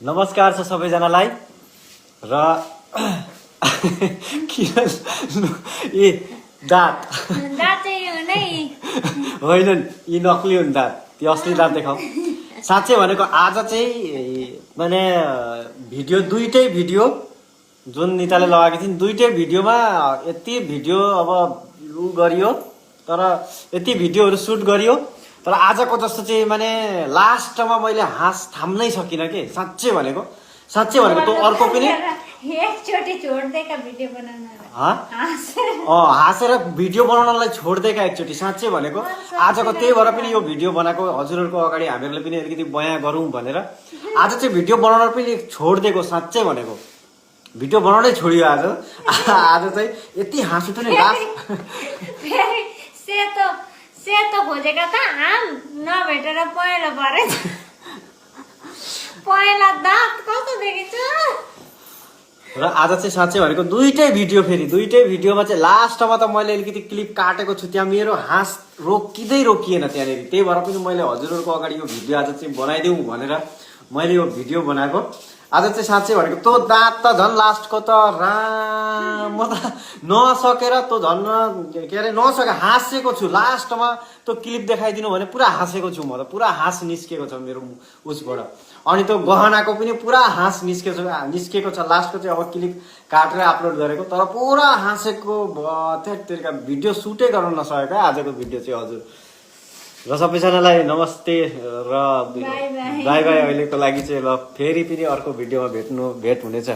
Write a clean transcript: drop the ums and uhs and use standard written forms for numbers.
नमस्कार छ सबैजनालाई र ए दाँत होइन यी नक्ली हुन् दाँत त्यो असली दाँत देखाऊ साँच्चै भनेको आज चाहिँ माने भिडियो दुईटै भिडियो जुन निताले लगाएको थिइन् दुईटै भिडियोमा यति भिडियो अब उ गरियो तर यति भिडियोहरू सुट गरियो तर आजको जस्तो चाहिँ माने लास्टमा मैले हाँस थाम्नै सकिनँ के साँच्चै भनेको तँ अर्को पनि एकचोटि छोड्दैका भिडियो बनाउन हाँसेर भिडियो बनाउनलाई छोड्दैका एकचोटि साँच्चै भनेको आजको त्यही भएर पनि यो भिडियो बनाएको हजुरहरूको अगाडि हामीहरूले पनि अलिकति बयाँ गरौँ भनेर आज चाहिँ भिडियो बनाउन पनि छोडिदिएको साँच्चै भनेको भिडियो बनाउनै छोडियो आज चाहिँ यति हाँस उठ्यो नि सेतो खोजेका त आम नभेटेर पहेँलो भरेछ पहेँला दाँत कस्तो देखिन्छ र आज चाहिँ साँच्चै भनेको दुईटै भिडियोमा चाहिँ लास्टमा त मैले अलिकति क्लिप काटेको छु त्यहाँ मेरो हाँस रोकिएन त्यहाँनिर त्यही भएर पनि मैले हजुरहरूको अगाडि यो भिडियो आज चाहिँ बनाइदेऊ भनेर मैले यो भिडियो बनाएको आज चाहिँ साँच्चै भनेको तँ दाँत त झन् लास्टको त राम म त नसकेर तँ झन् के अरे नसके हाँसेको छु लास्टमा तँ क्लिप देखाइदिनु भने पुरा हाँसेको छु म त पुरा हाँस निस्केको छ मेरो उसबाट अनि त्यो गहनाको पनि पुरा हाँस निस्केको छ लास्टको चाहिँ अब क्लिप काटेर अपलोड गरेको तर पुरा हाँसेको त्यतिका भिडियो सुटै गर्न नसकेको आजको भिडियो चाहिँ हजुर र सबैजनालाई नमस्ते र बाई बाई अहिलेको लागि चाहिँ ल फेरि पनि अर्को भिडियोमा भेट हुनेछ।